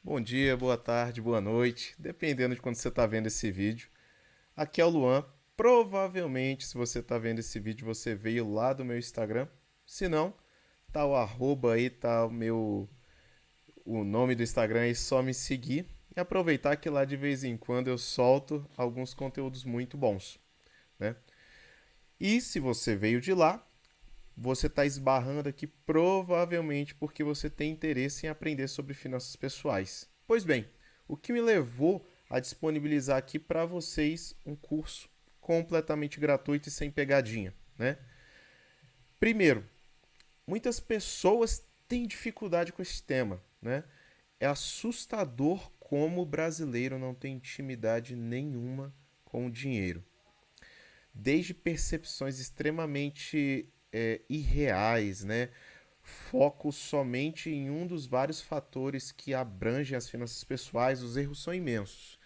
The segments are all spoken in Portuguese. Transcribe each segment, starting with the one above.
Bom dia, boa tarde, boa noite, dependendo de quando você está vendo esse vídeo. Aqui é o Luan. Provavelmente, se você está vendo esse vídeo, você veio lá do meu Instagram. Se não, tá o arroba aí, tá o nome do Instagram aí, só me seguir e aproveitar que lá de vez em quando eu solto alguns conteúdos muito bons, né? E se você veio de lá, você está esbarrando aqui provavelmente porque você tem interesse em aprender sobre finanças pessoais. Pois bem, o que me levou a disponibilizar aqui para vocês um curso completamente gratuito e sem pegadinha, né? Primeiro, muitas pessoas têm dificuldade com esse tema, né? É assustador como o brasileiro não tem intimidade nenhuma com o dinheiro. Desde percepções extremamente irreais, né? Foco somente em um dos vários fatores que abrangem as finanças pessoais, os erros são imensos.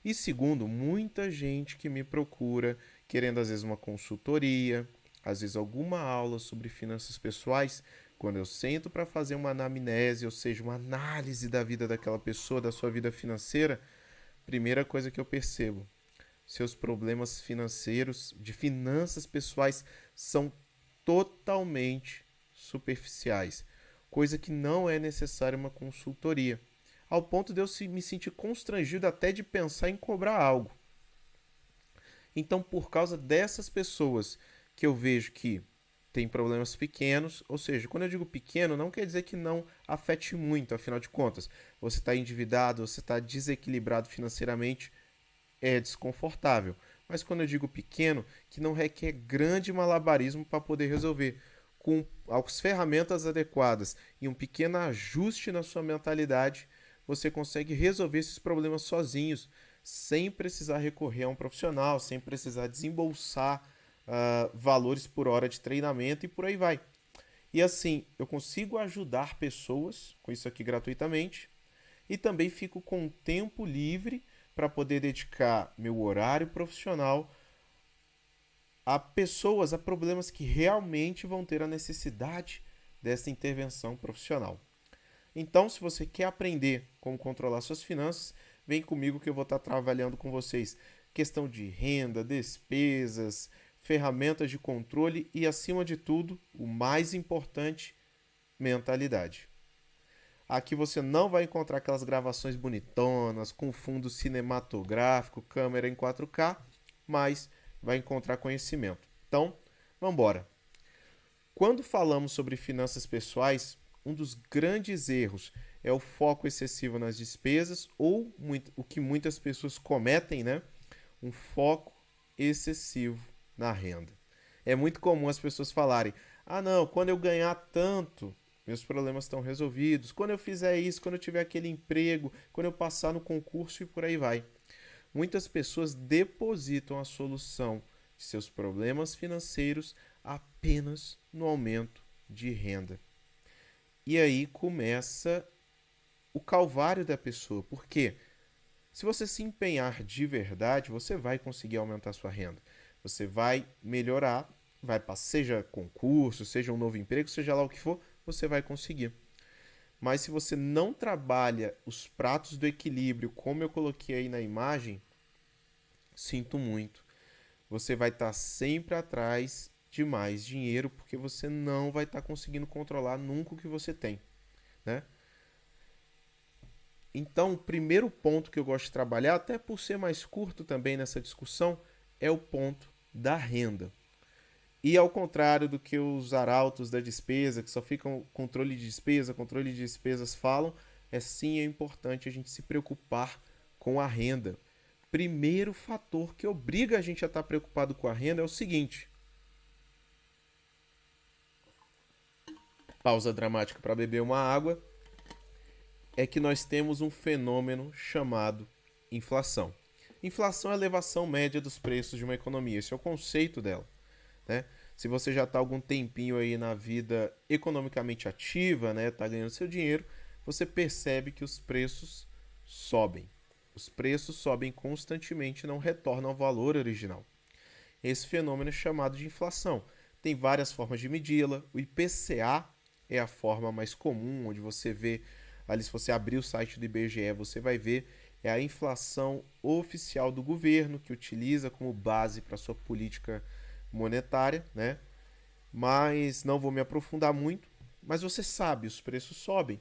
E segundo, muita gente que me procura querendo às vezes uma consultoria, às vezes alguma aula sobre finanças pessoais, quando eu sento para fazer uma anamnese, ou seja, uma análise da vida daquela pessoa, da sua vida financeira, primeira coisa que eu percebo, seus problemas financeiros, de finanças pessoais, são totalmente superficiais, coisa que não é necessária uma consultoria, ao ponto de eu me sentir constrangido até de pensar em cobrar algo. Então, por causa dessas pessoas que eu vejo que tem problemas pequenos, ou seja, quando eu digo pequeno, não quer dizer que não afete muito, afinal de contas, você está endividado, você está desequilibrado financeiramente, é desconfortável. Mas quando eu digo pequeno, que não requer grande malabarismo para poder resolver. Com as ferramentas adequadas e um pequeno ajuste na sua mentalidade, você consegue resolver esses problemas sozinhos, sem precisar recorrer a um profissional, sem precisar desembolsar valores por hora de treinamento e por aí vai. E assim, eu consigo ajudar pessoas com isso aqui gratuitamente e também fico com tempo livre para poder dedicar meu horário profissional a pessoas, a problemas que realmente vão ter a necessidade dessa intervenção profissional. Então, se você quer aprender como controlar suas finanças, vem comigo que eu vou estar trabalhando com vocês questão de renda, despesas, ferramentas de controle e, acima de tudo, o mais importante, mentalidade. Aqui você não vai encontrar aquelas gravações bonitonas, com fundo cinematográfico, câmera em 4K, mas vai encontrar conhecimento. Então, vamos embora. Quando falamos sobre finanças pessoais, um dos grandes erros é o foco excessivo nas despesas ou o que muitas pessoas cometem, né? Um foco excessivo na renda. É muito comum as pessoas falarem: ah, não, quando eu ganhar tanto, meus problemas estão resolvidos. Quando eu fizer isso, quando eu tiver aquele emprego, quando eu passar no concurso e por aí vai. Muitas pessoas depositam a solução de seus problemas financeiros apenas no aumento de renda. E aí começa o calvário da pessoa. Por quê? Se você se empenhar de verdade, você vai conseguir aumentar sua renda. Você vai melhorar, vai passar, seja concurso, seja um novo emprego, seja lá o que for, você vai conseguir. Mas se você não trabalha os pratos do equilíbrio, como eu coloquei aí na imagem, sinto muito. Você vai estar sempre atrás de mais dinheiro porque você não vai estar conseguindo controlar nunca o que você tem, né? Então, o primeiro ponto que eu gosto de trabalhar, até por ser mais curto também nessa discussão, é o ponto da renda. E ao contrário do que os arautos da despesa, que só ficam controle de despesas falam, é sim é importante a gente se preocupar com a renda. Primeiro fator que obriga a gente a estar preocupado com a renda é o seguinte: pausa dramática para beber uma água, é que nós temos um fenômeno chamado inflação. Inflação é a elevação média dos preços de uma economia, esse é o conceito dela, né? Se você já está algum tempinho aí na vida economicamente ativa, né, está ganhando seu dinheiro, você percebe que os preços sobem. Os preços sobem constantemente e não retornam ao valor original. Esse fenômeno é chamado de inflação. Tem várias formas de medi-la. O IPCA é a forma mais comum, onde você vê Ali, se você abrir o site do IBGE, você vai ver é a inflação oficial do governo, que utiliza como base para sua política monetária, né? Mas não vou me aprofundar muito. Mas você sabe, os preços sobem.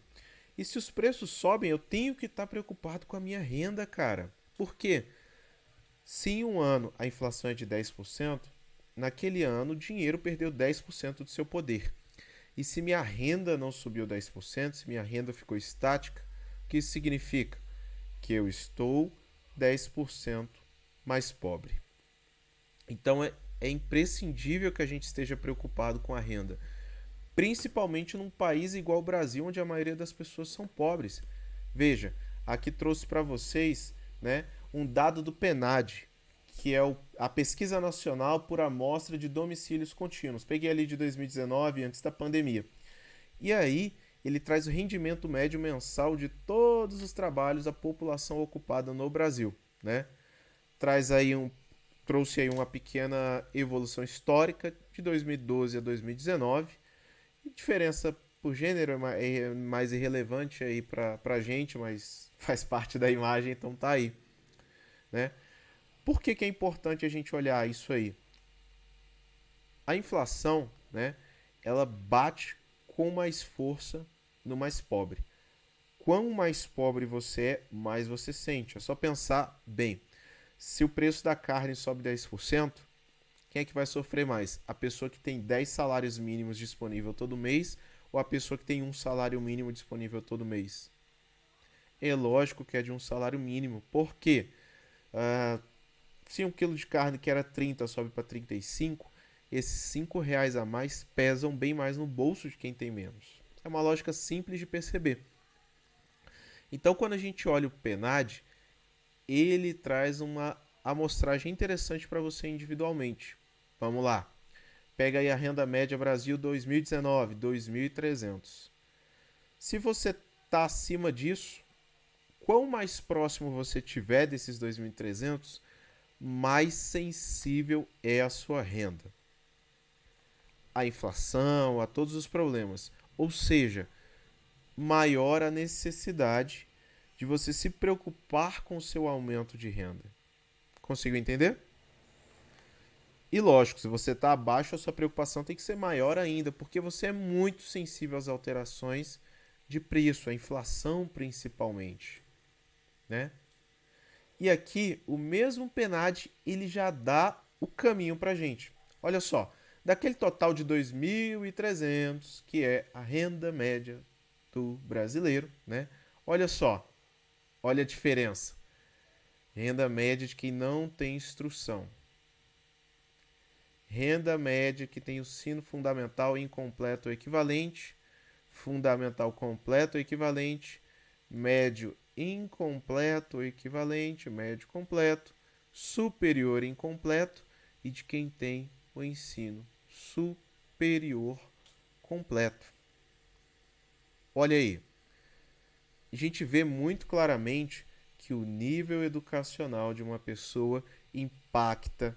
E se os preços sobem, eu tenho que estar preocupado com a minha renda, cara. Por quê? Se em um ano a inflação é de 10%, naquele ano o dinheiro perdeu 10% do seu poder. E se minha renda não subiu 10%, se minha renda ficou estática, o que isso significa? Que eu estou 10% mais pobre. Então é imprescindível que a gente esteja preocupado com a renda, principalmente num país igual ao Brasil, onde a maioria das pessoas são pobres. Veja, aqui trouxe para vocês, né, um dado do PNAD, que é a Pesquisa Nacional por Amostra de Domicílios Contínuos. Peguei ali de 2019, antes da pandemia. E aí, ele traz o rendimento médio mensal de todos os trabalhos da população ocupada no Brasil, né? Traz aí trouxe aí uma pequena evolução histórica de 2012 a 2019. Diferença por gênero é mais irrelevante aí pra gente, mas faz parte da imagem, então tá aí, né? Por que é importante a gente olhar isso aí? A inflação, né, ela bate com mais força no mais pobre. Quanto mais pobre você é, mais você sente. É só pensar bem. Se o preço da carne sobe 10%, quem é que vai sofrer mais? A pessoa que tem 10 salários mínimos disponível todo mês ou a pessoa que tem um salário mínimo disponível todo mês? É lógico que é de um salário mínimo. Por quê? Se um quilo de carne que era 30 sobe para 35, esses 5 reais a mais pesam bem mais no bolso de quem tem menos. É uma lógica simples de perceber. Então, quando a gente olha o PNAD, ele traz uma amostragem interessante para você individualmente. Vamos lá. Pega aí a renda média Brasil 2019, 2.300. Se você está acima disso, quanto mais próximo você tiver desses 2.300, mais sensível é a sua renda. A inflação, a todos os problemas. Ou seja, maior a necessidade de você se preocupar com o seu aumento de renda. Conseguiu entender? E lógico, se você está abaixo, a sua preocupação tem que ser maior ainda, porque você é muito sensível às alterações de preço, à inflação principalmente, né? E aqui, o mesmo PNAD, ele já dá o caminho para a gente. Olha só, daquele total de 2.300, que é a renda média do brasileiro, né? Olha só, olha a diferença. Renda média de quem não tem instrução. Renda média que tem o ensino fundamental incompleto ou equivalente, fundamental completo ou equivalente, médio incompleto ou equivalente, médio completo, superior incompleto e de quem tem o ensino superior completo. Olha aí, a gente vê muito claramente que o nível educacional de uma pessoa impacta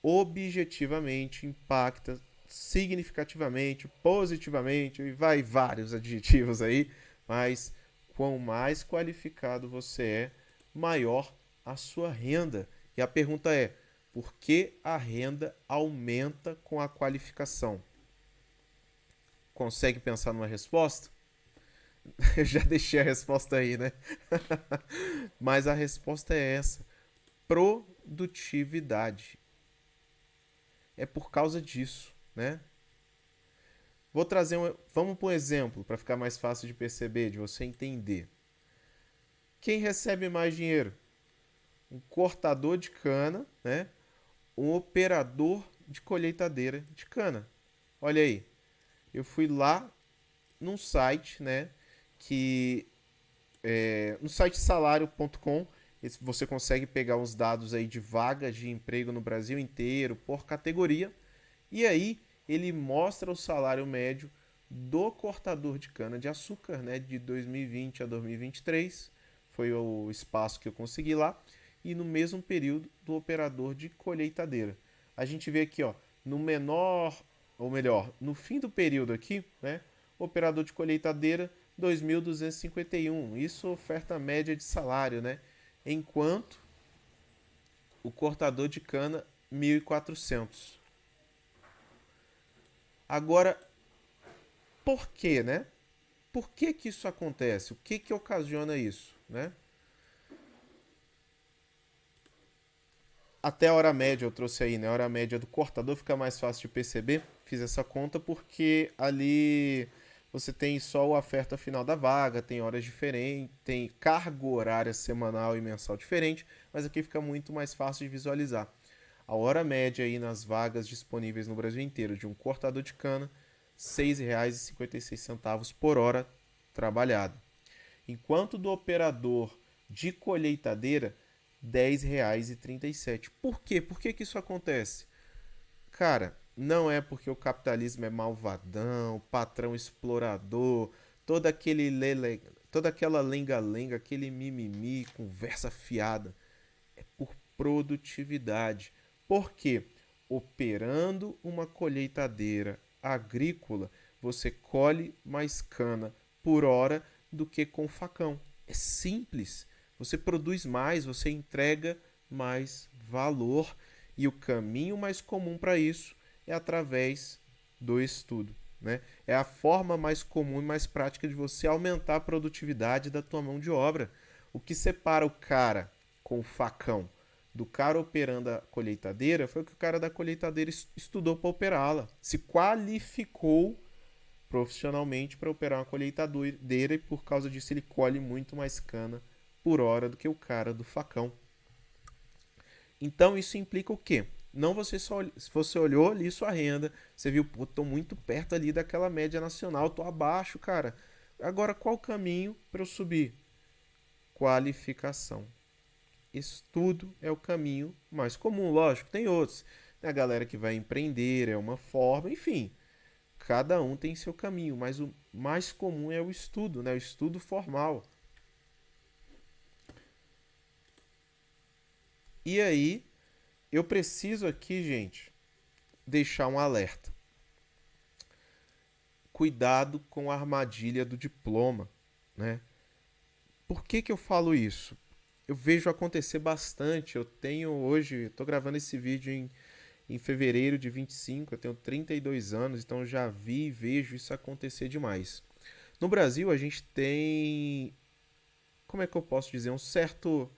objetivamente, impacta significativamente, positivamente, e vai vários adjetivos aí, mas quanto mais qualificado você é, maior a sua renda. E a pergunta é: por que a renda aumenta com a qualificação? Consegue pensar numa resposta? Eu já deixei a resposta aí, né? Mas a resposta é essa: produtividade. É por causa disso, né? Vou trazer vamos para um exemplo para ficar mais fácil de perceber, de você entender. Quem recebe mais dinheiro? Um cortador de cana, né? Um operador de colheitadeira de cana. Olha aí, eu fui lá num site, né? Que no site salário.com você consegue pegar os dados aí de vagas de emprego no Brasil inteiro por categoria. E aí ele mostra o salário médio do cortador de cana de açúcar, né, de 2020 a 2023. Foi o espaço que eu consegui lá. E no mesmo período do operador de colheitadeira. A gente vê aqui, ó, no menor, ou melhor, no fim do período aqui, né, o operador de colheitadeira 2.251. Isso oferta média de salário, né? Enquanto o cortador de cana 1.400. Agora, por quê, né? Por que que isso acontece? O que que ocasiona isso, né? Até a hora média eu trouxe aí, né? A hora média do cortador fica mais fácil de perceber. Fiz essa conta porque ali você tem só a oferta final da vaga, tem horas diferentes, tem carga horária semanal e mensal diferente, mas aqui fica muito mais fácil de visualizar. A hora média aí nas vagas disponíveis no Brasil inteiro de um cortador de cana, R$ 6,56 por hora trabalhado. Enquanto do operador de colheitadeira, R$ 10,37. Por quê? Por que que isso acontece? Cara, não é porque o capitalismo é malvadão, patrão explorador, todo aquele lele, toda aquela lenga-lenga, aquele mimimi, conversa fiada. É por produtividade. Por quê? Operando uma colheitadeira agrícola, você colhe mais cana por hora do que com facão. É simples. Você produz mais, você entrega mais valor. E o caminho mais comum para isso é através do estudo. Né? É a forma mais comum e mais prática de você aumentar a produtividade da tua mão de obra. O que separa o cara com o facão do cara operando a colheitadeira foi que o cara da colheitadeira estudou para operá-la, se qualificou profissionalmente para operar uma colheitadeira e por causa disso ele colhe muito mais cana por hora do que o cara do facão. Então isso implica o quê? Não você só, se você olhou ali sua renda, você viu, pô, tô muito perto ali daquela média nacional, tô abaixo, cara. Agora qual o caminho para eu subir? Qualificação. Estudo é o caminho mais comum, lógico, tem outros. Tem a galera que vai empreender, é uma forma, enfim. Cada um tem seu caminho, mas o mais comum é o estudo, né? O estudo formal. E aí, eu preciso aqui, gente, deixar um alerta. Cuidado com a armadilha do diploma, né? Por que que eu falo isso? Eu vejo acontecer bastante. Eu tenho hoje, estou gravando esse vídeo em fevereiro de 25, eu tenho 32 anos, então já vi e vejo isso acontecer demais. No Brasil, a gente tem, como é que eu posso dizer, um certo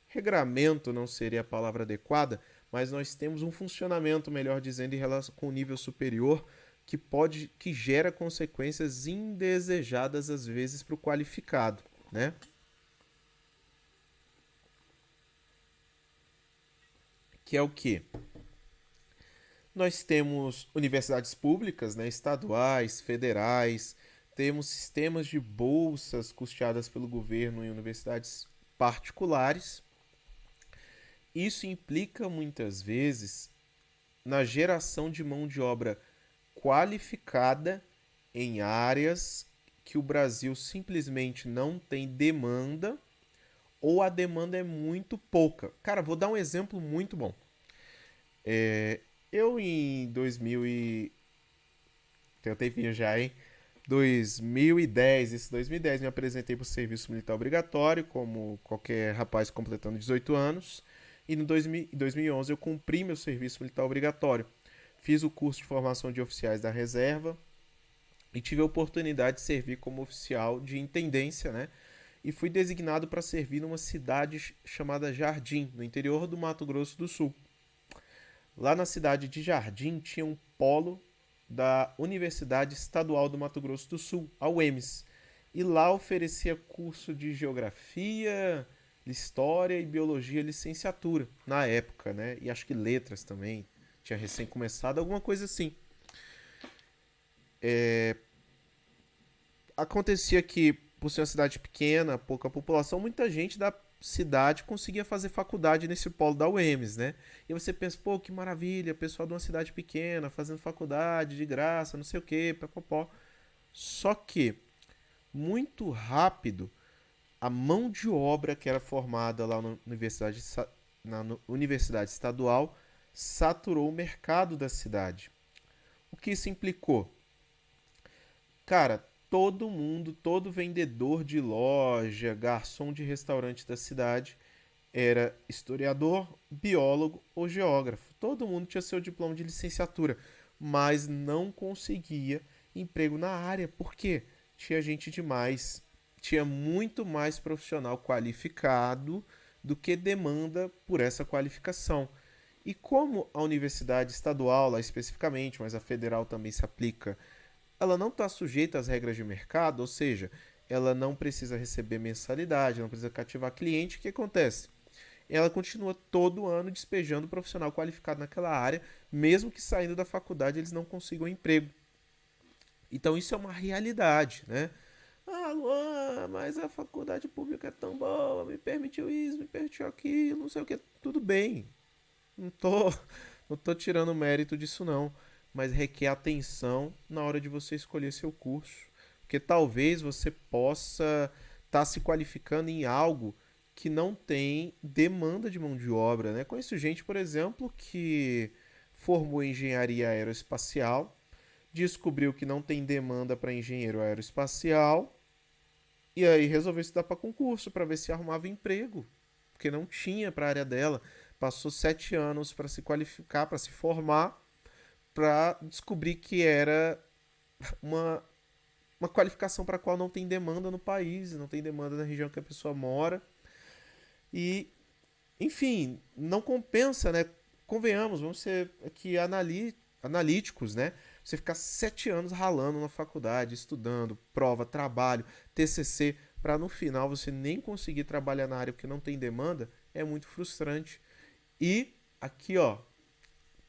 regramento, não seria a palavra adequada, mas nós temos um funcionamento, melhor dizendo, em relação com o nível superior que gera consequências indesejadas às vezes para o qualificado, né? Que é o que? Nós temos universidades públicas, né, estaduais, federais, temos sistemas de bolsas custeadas pelo governo em universidades particulares. Isso implica muitas vezes na geração de mão de obra qualificada em áreas que o Brasil simplesmente não tem demanda ou a demanda é muito pouca. Cara, vou dar um exemplo muito bom. Eu em 2000 e... tem um tempinho já, hein? 2010, esse 2010 me apresentei para o serviço militar obrigatório, como qualquer rapaz completando 18 anos. E no 2011 eu cumpri meu serviço militar obrigatório. Fiz o curso de formação de oficiais da reserva e tive a oportunidade de servir como oficial de intendência, né? E fui designado para servir numa cidade chamada Jardim, no interior do Mato Grosso do Sul. Lá na cidade de Jardim tinha um polo da Universidade Estadual do Mato Grosso do Sul, a UEMS. E lá oferecia curso de geografia, história e biologia licenciatura, na época, né? E acho que letras também, tinha recém começado, alguma coisa assim. Acontecia que, por ser uma cidade pequena, pouca população, muita gente da cidade conseguia fazer faculdade nesse polo da UEMS, né? E você pensa, pô, que maravilha, pessoal de uma cidade pequena fazendo faculdade de graça, não sei o quê, papapó. Só que, muito rápido, a mão de obra que era formada lá na universidade estadual saturou o mercado da cidade. O que isso implicou? Cara, todo mundo, todo vendedor de loja, garçom de restaurante da cidade era historiador, biólogo ou geógrafo. Todo mundo tinha seu diploma de licenciatura, mas não conseguia emprego na área. Por quê? Tinha gente demais. Tinha muito mais profissional qualificado do que demanda por essa qualificação. E como a universidade estadual, lá especificamente, mas a federal também se aplica, ela não está sujeita às regras de mercado, ou seja, ela não precisa receber mensalidade, não precisa cativar cliente, o que acontece? Ela continua todo ano despejando profissional qualificado naquela área, mesmo que saindo da faculdade eles não consigam emprego. Então isso é uma realidade, né? Ah, Luan, mas a faculdade pública é tão boa, me permitiu isso, me permitiu aquilo, não sei o que. Tudo bem, não tô, não tô tirando mérito disso não, mas requer atenção na hora de você escolher seu curso, porque talvez você possa estar se qualificando em algo que não tem demanda de mão de obra, né? Conheço gente, por exemplo, que formou em engenharia aeroespacial, descobriu que não tem demanda para engenheiro aeroespacial e aí resolveu estudar para concurso para ver se arrumava emprego, porque não tinha para a área dela. Passou 7 anos para se qualificar, para se formar, para descobrir que era uma, uma qualificação para a qual não tem demanda no país, não tem demanda na região que a pessoa mora. E, enfim, não compensa, né? Convenhamos, vamos ser aqui analíticos, né? Você ficar 7 anos ralando na faculdade, estudando, prova, trabalho, TCC, para no final você nem conseguir trabalhar na área porque não tem demanda, é muito frustrante. E aqui, ó,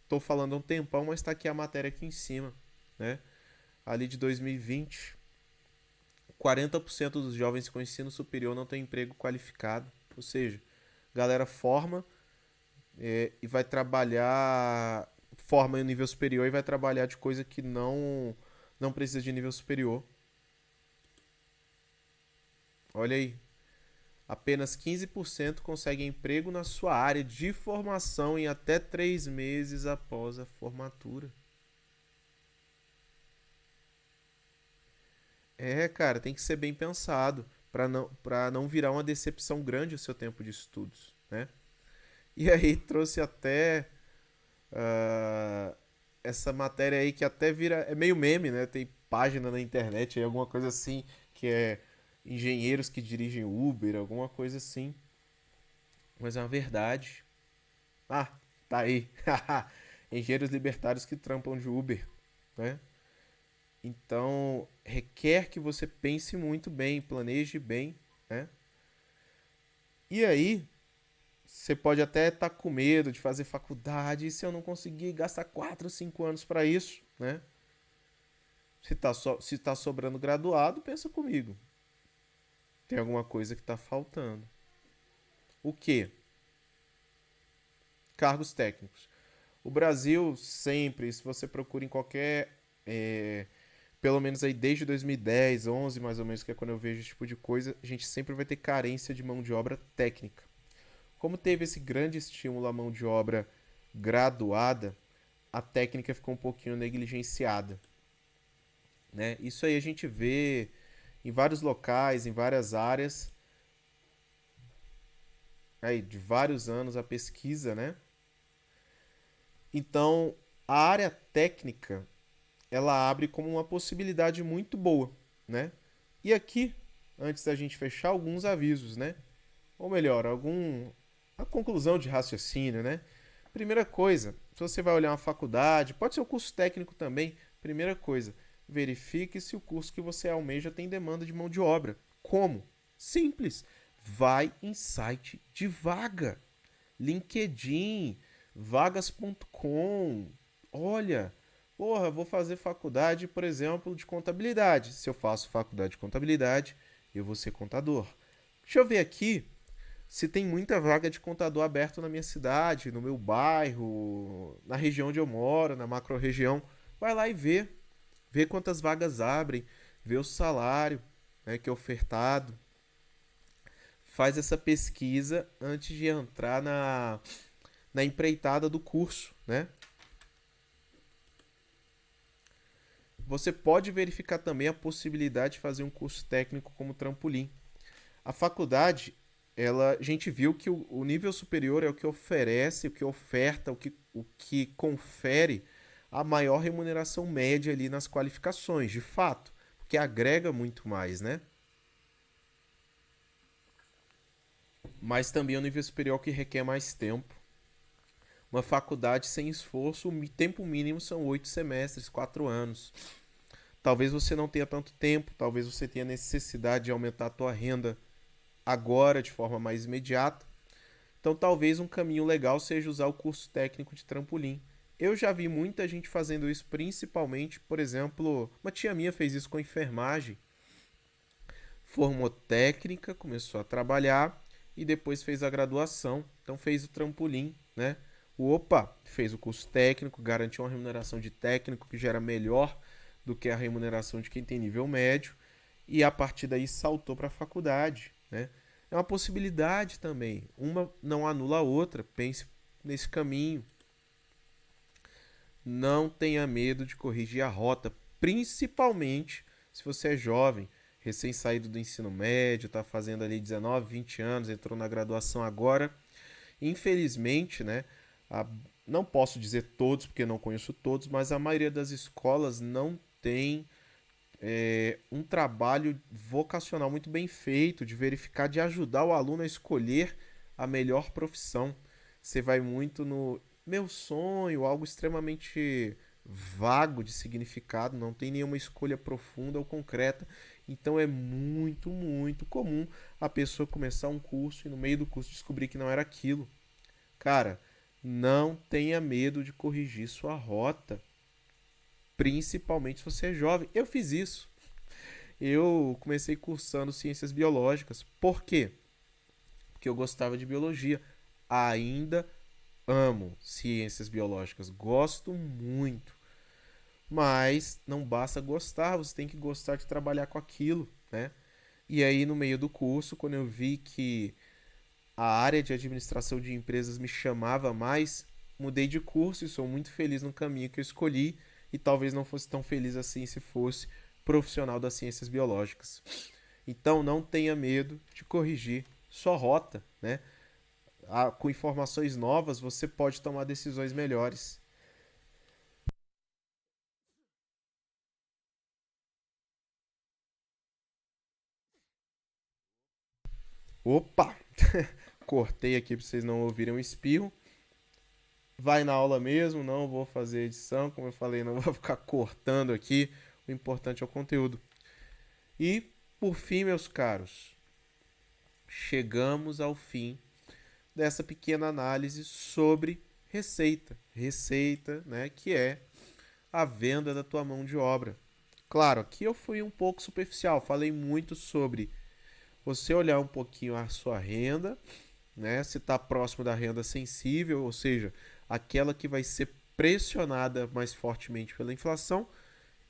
tô falando há um tempão, mas tá aqui a matéria aqui em cima, né? Ali de 2020, 40% dos jovens com ensino superior não tem emprego qualificado. Ou seja, galera forma e vai trabalhar, forma em nível superior e vai trabalhar de coisa que não precisa de nível superior. Olha aí, apenas 15% conseguem emprego na sua área de formação em até 3 meses após a formatura. É, cara, tem que ser bem pensado para não virar uma decepção grande o seu tempo de estudos, né? E aí trouxe até ah, essa matéria aí que até vira. É meio meme, né? Tem página na internet aí, alguma coisa assim, que é engenheiros que dirigem Uber, alguma coisa assim. Mas é uma verdade. Ah, tá aí. Engenheiros libertários que trampam de Uber, né? Então, requer que você pense muito bem, planeje bem, né? E aí, você pode até estar com medo de fazer faculdade, e se eu não conseguir gastar 4, 5 anos para isso, né? Se tá sobrando graduado, pensa comigo. Tem alguma coisa que está faltando. O que? Cargos técnicos. O Brasil sempre, se você procura em qualquer, pelo menos aí desde 2010, 11 mais ou menos, que é quando eu vejo esse tipo de coisa, a gente sempre vai ter carência de mão de obra técnica. Como teve esse grande estímulo à mão de obra graduada, a técnica ficou um pouquinho negligenciada, né? Isso aí a gente vê em vários locais, em várias áreas, aí de vários anos a pesquisa, né? Então, a área técnica, ela abre como uma possibilidade muito boa, né? E aqui, antes da gente fechar, alguns avisos, né? Ou melhor, a conclusão de raciocínio, né? Primeira coisa, se você vai olhar uma faculdade, pode ser um curso técnico também. Primeira coisa, verifique se o curso que você almeja tem demanda de mão de obra. Como? Simples. Vai em site de vaga. LinkedIn, vagas.com. Olha, porra, vou fazer faculdade, por exemplo, de contabilidade. Se eu faço faculdade de contabilidade, eu vou ser contador. Deixa eu ver aqui se tem muita vaga de contador aberto na minha cidade, no meu bairro, na região onde eu moro, na macro-região. Vai lá e vê. Vê quantas vagas abrem, vê o salário, né, que é ofertado. Faz essa pesquisa antes de entrar na empreitada do curso, né? você pode verificar também a possibilidade de fazer um curso técnico como trampolim. A faculdade, a gente viu que o nível superior é o que oferece, o que oferta, o que confere a maior remuneração média ali nas qualificações, de fato, porque agrega muito mais, né? Mas também é o nível superior que requer mais tempo. Uma faculdade sem esforço, o tempo mínimo são 8 semestres, 4 anos. Talvez você não tenha tanto tempo, talvez você tenha necessidade de aumentar a tua renda agora, de forma mais imediata. Então, talvez um caminho legal seja usar o curso técnico de trampolim. Eu já vi muita gente fazendo isso, principalmente, por exemplo, uma tia minha fez isso com enfermagem. Formou técnica, começou a trabalhar e depois fez a graduação. Então, fez o trampolim, né? Fez o curso técnico, garantiu uma remuneração de técnico que já era melhor do que a remuneração de quem tem nível médio. E a partir daí saltou para a faculdade, né? É uma possibilidade também. Uma não anula a outra. Pense nesse caminho. Não tenha medo de corrigir a rota, principalmente se você é jovem, recém-saído do ensino médio, está fazendo ali 19, 20 anos, entrou na graduação agora. Infelizmente, né, a, não posso dizer todos, porque não conheço todos, mas a maioria das escolas não tem um trabalho vocacional muito bem feito, de verificar, de ajudar o aluno a escolher a melhor profissão. Você vai muito no meu sonho, algo extremamente vago de significado, não tem nenhuma escolha profunda ou concreta. Então é muito, muito comum a pessoa começar um curso e no meio do curso descobrir que não era aquilo. Cara, não tenha medo de corrigir sua rota, principalmente se você é jovem. Eu fiz isso. Eu comecei cursando ciências biológicas. Por quê? Porque eu gostava de biologia. Ainda amo ciências biológicas, gosto muito. Mas não basta gostar, você tem que gostar de trabalhar com aquilo, né? E aí, no meio do curso, quando eu vi que a área de administração de empresas me chamava mais, mudei de curso e sou muito feliz no caminho que eu escolhi e talvez não fosse tão feliz assim se fosse profissional das ciências biológicas. Então não tenha medo de corrigir sua rota, né? Com informações novas você pode tomar decisões melhores. Opa! Cortei aqui para vocês não ouvirem um espirro. Vai na aula mesmo, não vou fazer edição, como eu falei, não vou ficar cortando aqui. O importante é o conteúdo. E, por fim, meus caros, chegamos ao fim dessa pequena análise sobre receita. Receita, né, que é a venda da tua mão de obra. Claro, aqui eu fui um pouco superficial, falei muito sobre você olhar um pouquinho a sua renda, né, se está próximo da renda sensível, ou seja, aquela que vai ser pressionada mais fortemente pela inflação,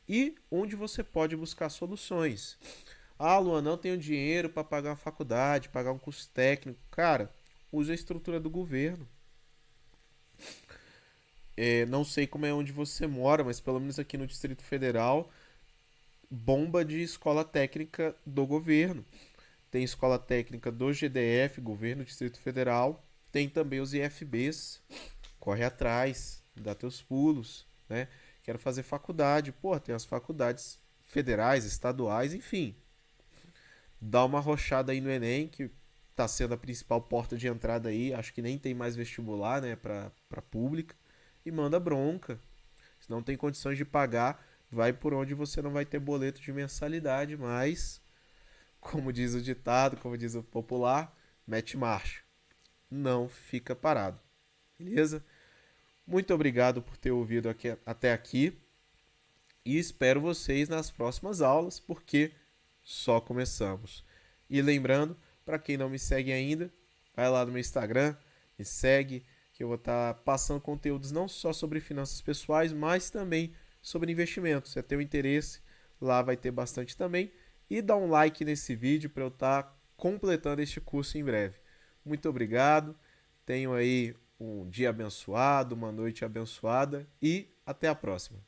e onde você pode buscar soluções. Ah, Luan, não tenho dinheiro para pagar uma faculdade, pagar um curso técnico. Cara, use a estrutura do governo. Não sei como é onde você mora, mas pelo menos aqui no Distrito Federal, bomba de escola técnica do governo. Tem escola técnica do GDF, Governo do Distrito Federal. Tem também os IFBs. Corre atrás, dá teus pulos, né? Quero fazer faculdade. Pô, tem as faculdades federais, estaduais, enfim. Dá uma arrochada aí no Enem, que tá sendo a principal porta de entrada aí. Acho que nem tem mais vestibular, né, pra pública. E manda bronca. Se não tem condições de pagar, vai por onde você não vai ter boleto de mensalidade, mas, como diz o ditado, como diz o popular, mete marcha. Não fica parado. Beleza? Muito obrigado por ter ouvido até aqui e espero vocês nas próximas aulas, porque só começamos. E lembrando, para quem não me segue ainda, vai lá no meu Instagram, me segue, que eu vou estar passando conteúdos não só sobre finanças pessoais, mas também sobre investimentos. Se é teu interesse, lá vai ter bastante também. E dá um like nesse vídeo para eu estar completando este curso em breve. Muito obrigado, tenham aí um dia abençoado, uma noite abençoada e até a próxima.